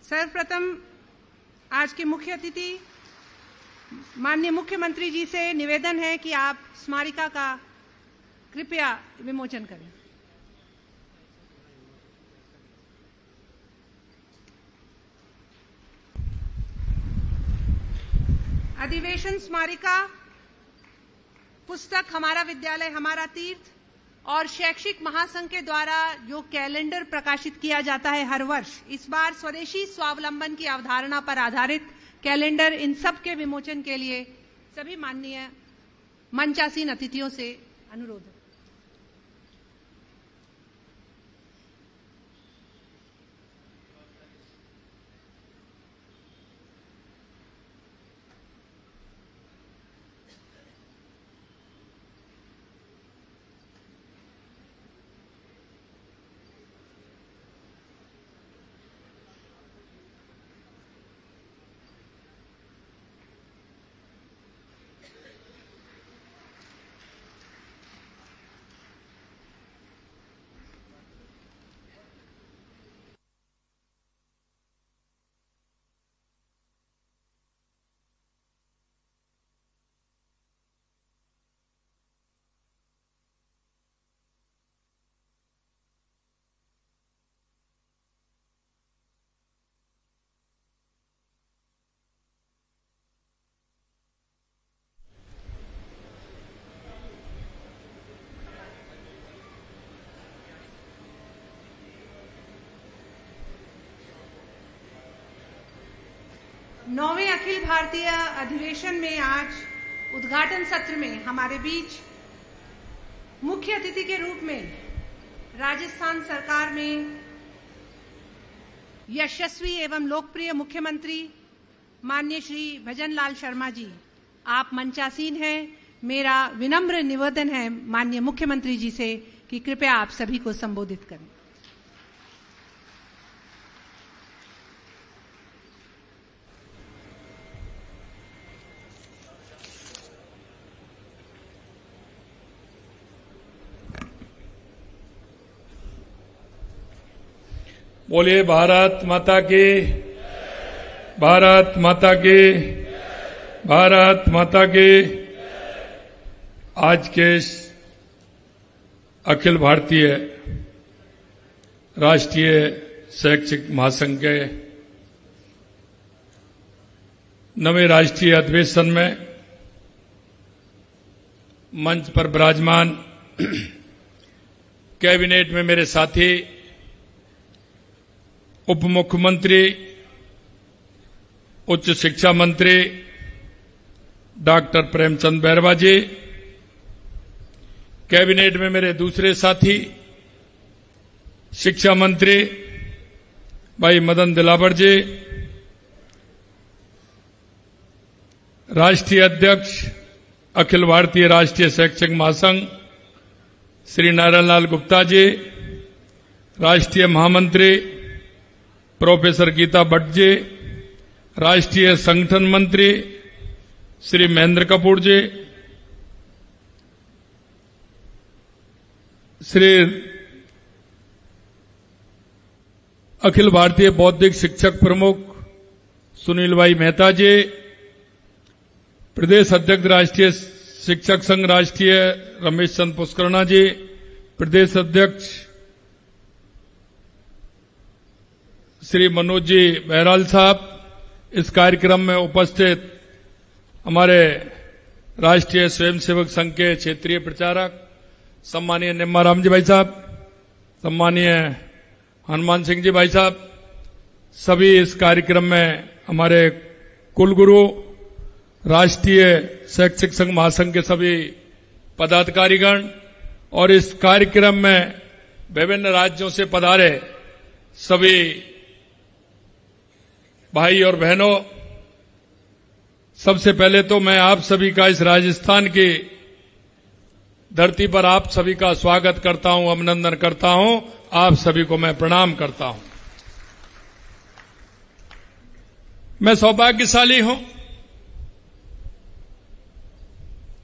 सर्वप्रथम आज के मुख्य अतिथि माननीय मुख्यमंत्री जी से निवेदन है कि आप स्मारिका का कृपया विमोचन करें। अधिवेशन स्मारिका पुस्तक हमारा विद्यालय हमारा तीर्थ और शैक्षिक महासंघ के द्वारा जो कैलेंडर प्रकाशित किया जाता है हर वर्ष, इस बार स्वदेशी स्वावलंबन की अवधारणा पर आधारित कैलेंडर इन सब के विमोचन के लिए सभी माननीय मंचासीन अतिथियों से अनुरोध है। नौवें अखिल भारतीय अधिवेशन में आज उद्घाटन सत्र में हमारे बीच मुख्य अतिथि के रूप में राजस्थान सरकार में यशस्वी एवं लोकप्रिय मुख्यमंत्री माननीय श्री भजन लाल शर्मा जी, आप मंचासीन हैं। मेरा विनम्र निवेदन है माननीय मुख्यमंत्री जी से कि कृपया आप सभी को संबोधित करें। बोलिए भारत माता की, भारत माता की, भारत माता की। आज के अखिल भारतीय राष्ट्रीय शैक्षिक महासंघ के नवे राष्ट्रीय अधिवेशन में मंच पर विराजमान कैबिनेट में मेरे साथी उप मुख्यमंत्री उच्च शिक्षा मंत्री डॉक्टर प्रेमचंद बैरवा जी, कैबिनेट में मेरे दूसरे साथी शिक्षा मंत्री भाई मदन दिलावर जी, राष्ट्रीय अध्यक्ष अखिल भारतीय राष्ट्रीय शैक्षिक महासंघ श्री नारायण लाल गुप्ता जी, राष्ट्रीय महामंत्री प्रोफेसर गीता भट्ट जी, राष्ट्रीय संगठन मंत्री श्री महेंद्र कपूर जी, श्री अखिल भारतीय बौद्धिक शिक्षक प्रमुख सुनील भाई मेहता जी, प्रदेश अध्यक्ष राष्ट्रीय शिक्षक संघ राष्ट्रीय रमेश चंद पुष्करणा जी, प्रदेश अध्यक्ष श्री मनोज जी बहराल साहब, इस कार्यक्रम में उपस्थित हमारे राष्ट्रीय स्वयंसेवक संघ के क्षेत्रीय प्रचारक सम्मानीय निम्माराम जी भाई साहब, सम्मानीय हनुमान सिंह जी भाई साहब, सभी इस कार्यक्रम में हमारे कुलगुरु राष्ट्रीय शैक्षिक संघ महासंघ के सभी पदाधिकारीगण और इस कार्यक्रम में विभिन्न राज्यों से पधारे सभी भाई और बहनों, सबसे पहले तो मैं आप सभी का इस राजस्थान की धरती पर आप सभी का स्वागत करता हूं, अभिनंदन करता हूं। आप सभी को मैं प्रणाम करता हूं। मैं सौभाग्यशाली हूं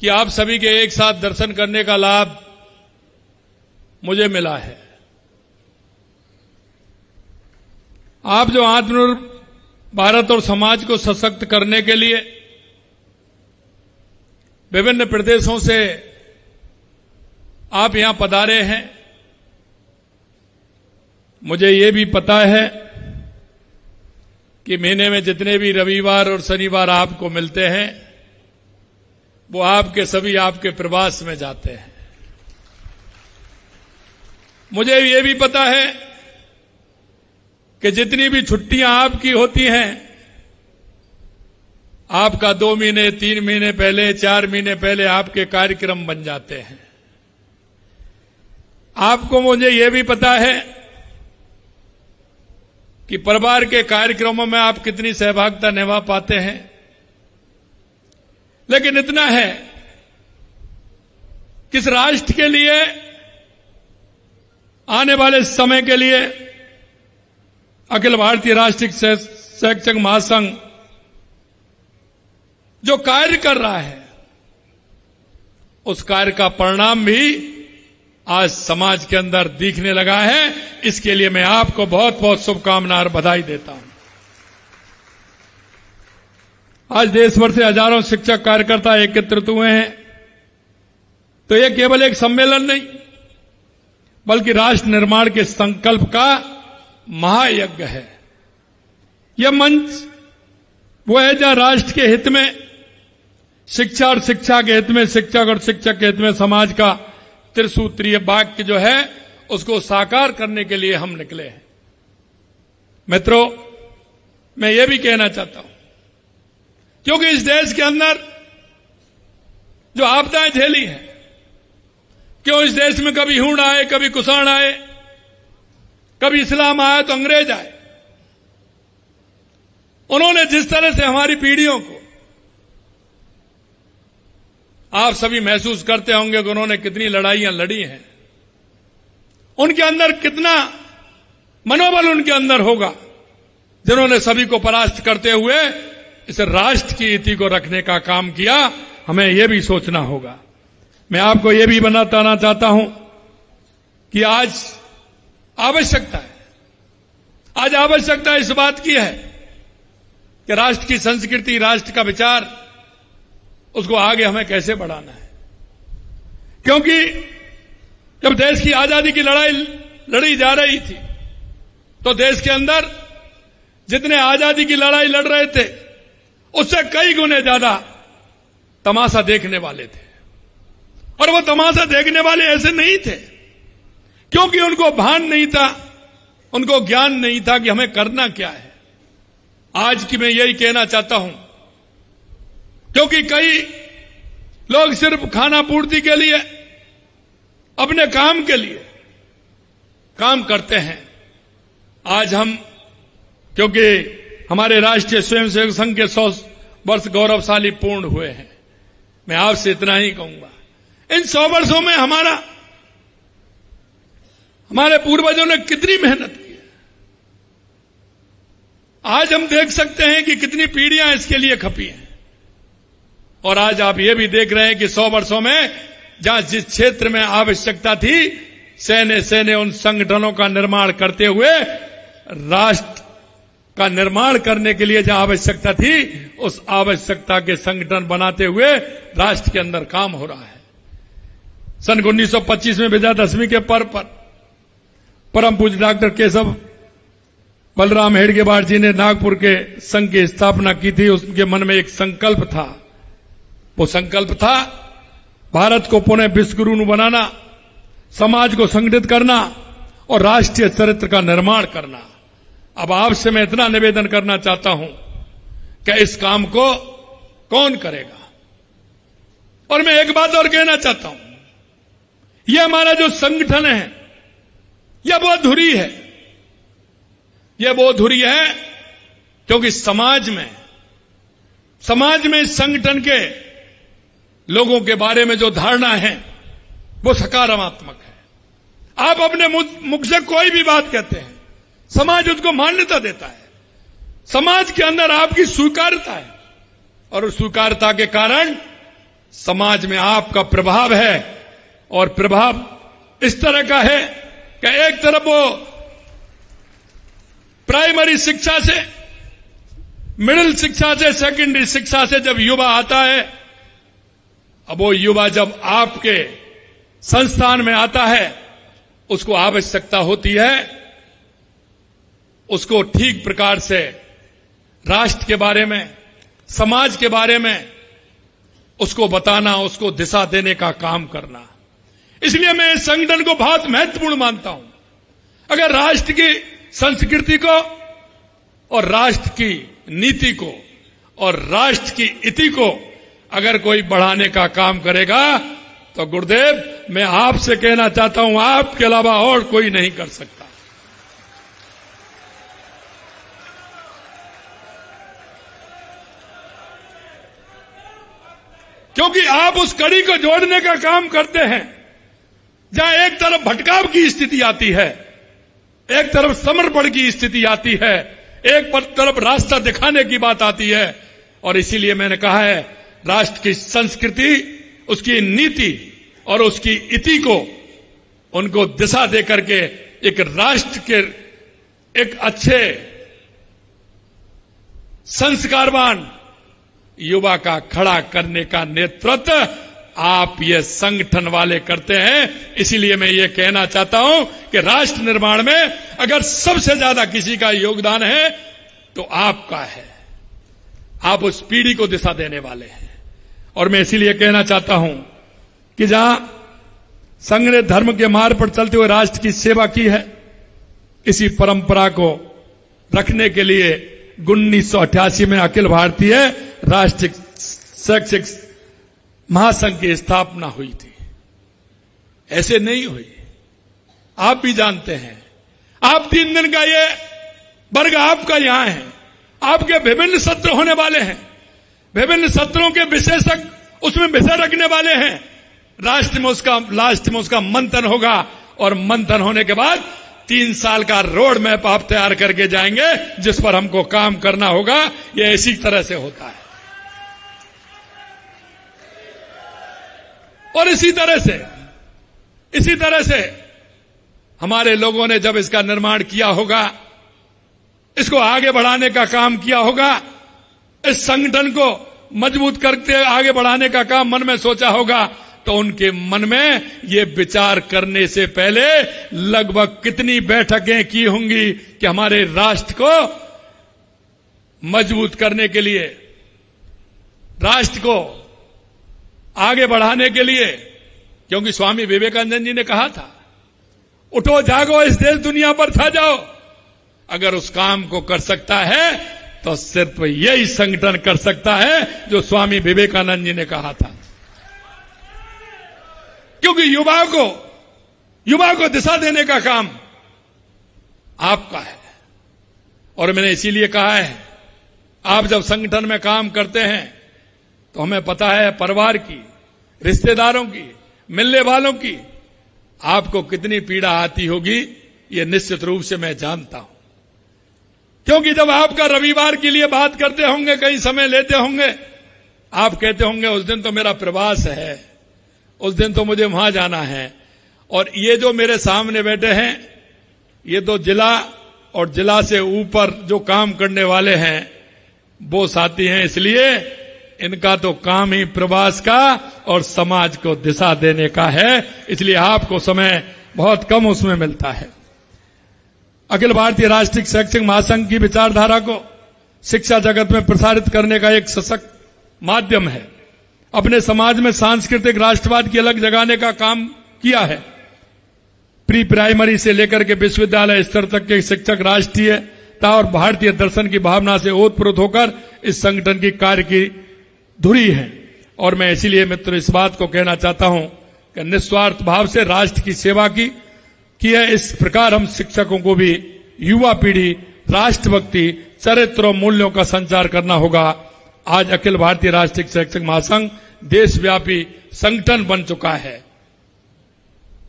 कि आप सभी के एक साथ दर्शन करने का लाभ मुझे मिला है। आप जो आत्मनिर्भर भारत और समाज को सशक्त करने के लिए विभिन्न प्रदेशों से आप यहां पधारे हैं, मुझे ये भी पता है कि महीने में जितने भी रविवार और शनिवार आपको मिलते हैं वो आपके सभी आपके प्रवास में जाते हैं। मुझे ये भी पता है कि जितनी भी छुट्टियां आपकी होती हैं, आपका 2 महीने 3 महीने पहले 4 महीने पहले आपके कार्यक्रम बन जाते हैं। आपको मुझे ये भी पता है कि परिवार के कार्यक्रमों में आप कितनी सहभागिता निभा पाते हैं। लेकिन इतना है कि इस राष्ट्र के लिए आने वाले समय के लिए अखिल भारतीय राष्ट्रीय शैक्षिक महासंघ जो कार्य कर रहा है, उस कार्य का परिणाम भी आज समाज के अंदर दिखने लगा है। इसके लिए मैं आपको बहुत बहुत शुभकामनाएं और बधाई देता हूं। आज देश भर से हजारों शिक्षक कार्यकर्ता एकत्रित हुए हैं, तो यह केवल एक सम्मेलन नहीं बल्कि राष्ट्र निर्माण के संकल्प का महायज्ञ है। यह मंच वो है जहां राष्ट्र के हित में, शिक्षा और शिक्षा के हित में, शिक्षक और शिक्षक के हित में समाज का त्रिसूत्रीय वाक्य जो है उसको साकार करने के लिए हम निकले हैं। मित्रों, मैं ये भी कहना चाहता हूं, क्योंकि इस देश के अंदर जो आपदाएं झेली हैं, क्यों इस देश में कभी हूण आए, कभी कुषाण आए, कभी इस्लाम आया तो अंग्रेज आए, उन्होंने जिस तरह से हमारी पीढ़ियों को, आप सभी महसूस करते होंगे कि उन्होंने कितनी लड़ाइयां लड़ी हैं, उनके अंदर कितना मनोबल उनके अंदर होगा, जिन्होंने सभी को परास्त करते हुए इस राष्ट्र की इति को रखने का काम किया। हमें यह भी सोचना होगा। मैं आपको यह भी बताना चाहता हूं कि आज आवश्यकता है, आज आवश्यकता इस बात की है कि राष्ट्र की संस्कृति, राष्ट्र का विचार, उसको आगे हमें कैसे बढ़ाना है। क्योंकि जब देश की आजादी की लड़ाई लड़ी जा रही थी तो देश के अंदर जितने आजादी की लड़ाई लड़ रहे थे उससे कई गुने ज्यादा तमाशा देखने वाले थे। और वो तमाशा देखने वाले ऐसे नहीं थे क्योंकि उनको भान नहीं था, उनको ज्ञान नहीं था कि हमें करना क्या है। आज की मैं यही कहना चाहता हूं, क्योंकि कई लोग सिर्फ खाना पूर्ति के लिए, अपने काम के लिए काम करते हैं। आज हम, क्योंकि हमारे राष्ट्रीय स्वयंसेवक संघ के 100 वर्ष गौरवशाली पूर्ण हुए हैं, मैं आपसे इतना ही कहूंगा, इन 100 वर्षों में हमारे पूर्वजों ने कितनी मेहनत की है। आज हम देख सकते हैं कि कितनी पीढ़ियां इसके लिए खपी हैं। और आज आप ये भी देख रहे हैं कि 100 वर्षों में जहां जिस क्षेत्र में आवश्यकता थी, सैन्य उन संगठनों का निर्माण करते हुए राष्ट्र का निर्माण करने के लिए जहां आवश्यकता थी, उस आवश्यकता के संगठन बनाते हुए राष्ट्र के अंदर काम हो रहा है। सन 1925 में विजयादशमी के पर्व पर परम पूज्य डॉक्टर केशव बलराम हेडगेवार जी ने नागपुर के संघ की स्थापना की थी। उनके मन में एक संकल्प था, वो संकल्प था भारत को पुनः विश्वगुरु बनाना, समाज को संगठित करना और राष्ट्रीय चरित्र का निर्माण करना। अब आपसे मैं इतना निवेदन करना चाहता हूं कि इस काम को कौन करेगा। और मैं एक बात और कहना चाहता हूं, यह हमारा जो संगठन है यह बहुत धुरी है। यह बहुत धुरी है क्योंकि समाज में इस संगठन के लोगों के बारे में जो धारणा है वो सकारात्मक है। आप अपने मुख से कोई भी बात कहते हैं, समाज उसको मान्यता देता है। समाज के अंदर आपकी स्वीकार्यता है और उस स्वीकार्यता के कारण समाज में आपका प्रभाव है। और प्रभाव इस तरह का है कि एक तरफ वो प्राइमरी शिक्षा से, मिडिल शिक्षा से, सेकेंडरी शिक्षा से जब युवा आता है, अब वो युवा जब आपके संस्थान में आता है, उसको आवश्यकता होती है उसको ठीक प्रकार से राष्ट्र के बारे में, समाज के बारे में उसको बताना, उसको दिशा देने का काम करना। इसलिए मैं इस संगठन को बहुत महत्वपूर्ण मानता हूं। अगर राष्ट्र की संस्कृति को और राष्ट्र की नीति को और राष्ट्र की इति को अगर कोई बढ़ाने का काम करेगा तो गुरुदेव, मैं आपसे कहना चाहता हूं, आपके अलावा और कोई नहीं कर सकता। क्योंकि आप उस कड़ी को जोड़ने का काम करते हैं जहां एक तरफ भटकाव की स्थिति आती है, एक तरफ समर्पण की स्थिति आती है, एक तरफ रास्ता दिखाने की बात आती है। और इसीलिए मैंने कहा है, राष्ट्र की संस्कृति, उसकी नीति और उसकी इति को उनको दिशा देकर के एक राष्ट्र के एक अच्छे संस्कारवान युवा का खड़ा करने का नेतृत्व आप ये संगठन वाले करते हैं। इसीलिए मैं ये कहना चाहता हूं कि राष्ट्र निर्माण में अगर सबसे ज्यादा किसी का योगदान है तो आपका है। आप उस पीढ़ी को दिशा देने वाले हैं। और मैं इसीलिए कहना चाहता हूं कि जहां संघ ने धर्म के मार्ग पर चलते हुए राष्ट्र की सेवा की है, इसी परंपरा को रखने के लिए 1988 में अखिल भारतीय राष्ट्रीय शैक्षिक महासंघ की स्थापना हुई थी। ऐसे नहीं हुई, आप भी जानते हैं। आप 3 दिन का ये वर्ग आपका यहां है, आपके विभिन्न सत्र होने वाले हैं, विभिन्न सत्रों के विशेषज्ञ उसमें विषय रखने वाले हैं। लास्ट में उसका मंथन होगा और मंथन होने के बाद 3 साल का रोड मैप आप तैयार करके जाएंगे जिस पर हमको काम करना होगा। ये इसी तरह से होता है। और इसी तरह से हमारे लोगों ने जब इसका निर्माण किया होगा, इसको आगे बढ़ाने का काम किया होगा, इस संगठन को मजबूत करके आगे बढ़ाने का काम मन में सोचा होगा, तो उनके मन में ये विचार करने से पहले लगभग कितनी बैठकें की होंगी कि हमारे राष्ट्र को मजबूत करने के लिए, राष्ट्र को आगे बढ़ाने के लिए। क्योंकि स्वामी विवेकानंद जी ने कहा था, उठो जागो इस देश दुनिया पर छा जाओ। अगर उस काम को कर सकता है तो सिर्फ यही संगठन कर सकता है जो स्वामी विवेकानंद जी ने कहा था। क्योंकि युवा को दिशा देने का काम आपका है। और मैंने इसीलिए कहा है, आप जब संगठन में काम करते हैं तो हमें पता है परिवार की, रिश्तेदारों की, मिलने वालों की आपको कितनी पीड़ा आती होगी, ये निश्चित रूप से मैं जानता हूं। क्योंकि जब आपका रविवार के लिए बात करते होंगे, कहीं समय लेते होंगे, आप कहते होंगे उस दिन तो मेरा प्रवास है, उस दिन तो मुझे वहां जाना है। और ये जो मेरे सामने बैठे हैं, ये तो जिला और जिला से ऊपर जो काम करने वाले हैं वो साथी हैं। इसलिए इनका तो काम ही प्रवास का और समाज को दिशा देने का है। इसलिए आपको समय बहुत कम उसमें मिलता है। अखिल भारतीय राष्ट्रीय शैक्षिक महासंघ की विचारधारा को शिक्षा जगत में प्रसारित करने का एक सशक्त माध्यम है। अपने समाज में सांस्कृतिक राष्ट्रवाद की अलग जगाने का काम किया है। प्री प्राइमरी से लेकर के विश्वविद्यालय स्तर तक के शिक्षक राष्ट्रीयता और भारतीय दर्शन की भावना से ओतप्रोत होकर इस संगठन की कार्य की धुरी है। और मैं इसीलिए मित्र इस बात को कहना चाहता हूं कि निस्वार्थ भाव से राष्ट्र की सेवा की है। इस प्रकार हम शिक्षकों को भी युवा पीढ़ी, राष्ट्रभक्ति, चरित्र और मूल्यों का संचार करना होगा। आज अखिल भारतीय राष्ट्रीय शैक्षिक महासंघ देशव्यापी संगठन बन चुका है।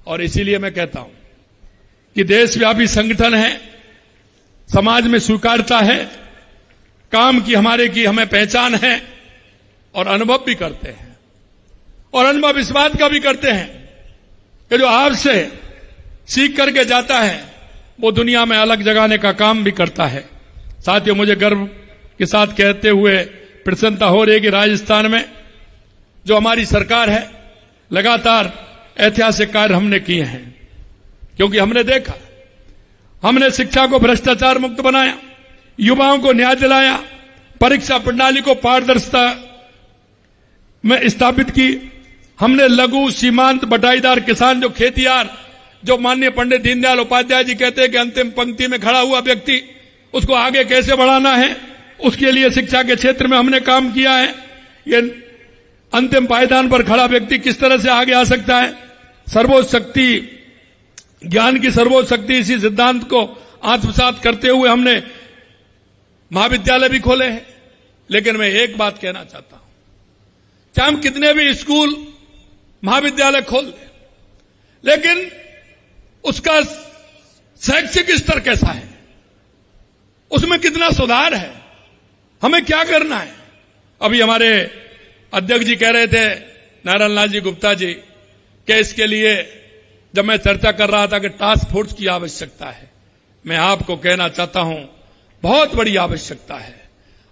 और इसीलिए मैं कहता हूं कि देशव्यापी संगठन है, समाज में स्वीकार्यता है, काम की हमें पहचान है और अनुभव भी करते हैं। और अनुभव इस बात का भी करते हैं कि जो आपसे सीख करके जाता है वो दुनिया में अलग जगाने का काम भी करता है। साथियों, मुझे गर्व के साथ कहते हुए प्रसन्नता हो रही है कि राजस्थान में जो हमारी सरकार है, लगातार ऐतिहासिक कार्य हमने किए हैं, क्योंकि हमने देखा, हमने शिक्षा को भ्रष्टाचार मुक्त बनाया, युवाओं को न्याय दिलाया, परीक्षा प्रणाली को पारदर्शिता में स्थापित की। हमने लघु, सीमांत, बटाईदार किसान, जो खेतियार, जो माननीय पंडित दीनदयाल उपाध्याय जी कहते हैं कि अंतिम पंक्ति में खड़ा हुआ व्यक्ति, उसको आगे कैसे बढ़ाना है, उसके लिए शिक्षा के क्षेत्र में हमने काम किया है। ये अंतिम पायदान पर खड़ा व्यक्ति किस तरह से आगे आ सकता है। सर्वोच्च शक्ति, ज्ञान की सर्वोच्च शक्ति, इसी सिद्धांत को आत्मसात करते हुए हमने महाविद्यालय भी खोले हैं। लेकिन मैं एक बात कहना चाहता हूं, चाहे हम कितने भी स्कूल, महाविद्यालय खोल दें, लेकिन उसका शैक्षिक स्तर कैसा है, उसमें कितना सुधार है, हमें क्या करना है। अभी हमारे अध्यक्ष जी कह रहे थे, नारायण लाल जी गुप्ता जी, कि इसके लिए जब मैं चर्चा कर रहा था कि टास्क फोर्स की आवश्यकता है, मैं आपको कहना चाहता हूं बहुत बड़ी आवश्यकता है।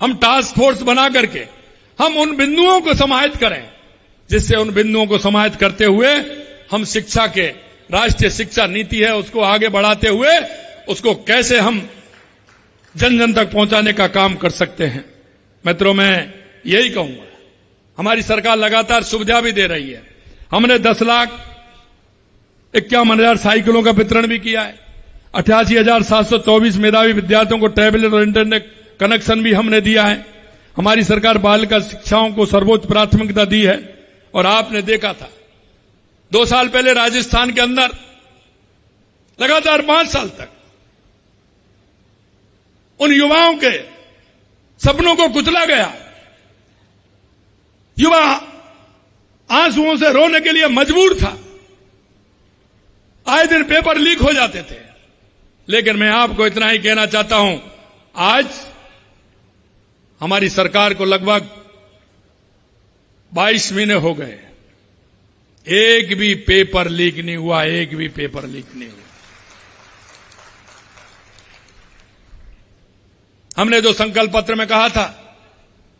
हम टास्क फोर्स बना करके हम उन बिंदुओं को समाहित करें, जिससे उन बिंदुओं को समाहित करते हुए हम शिक्षा के, राष्ट्रीय शिक्षा नीति है उसको आगे बढ़ाते हुए उसको कैसे हम जन जन तक पहुंचाने का काम कर सकते हैं। मित्रों, मैं यही कहूंगा, हमारी सरकार लगातार सुविधा भी दे रही है। हमने 10,51,000 साइकिलों का वितरण भी किया है। 88,724 मेधावी विद्यार्थियों को टैबलेट और इंटरनेट कनेक्शन भी हमने दिया है। हमारी सरकार बालिका शिक्षाओं को सर्वोच्च प्राथमिकता दी है। और आपने देखा था 2 साल पहले राजस्थान के अंदर लगातार 5 साल तक उन युवाओं के सपनों को कुचला गया। युवा आंसुओं से रोने के लिए मजबूर था। आए दिन पेपर लीक हो जाते थे। लेकिन मैं आपको इतना ही कहना चाहता हूं, आज हमारी सरकार को लगभग 22 महीने हो गए, एक भी पेपर लीक नहीं हुआ, एक भी पेपर लीक नहीं हुआ। हमने जो संकल्प पत्र में कहा था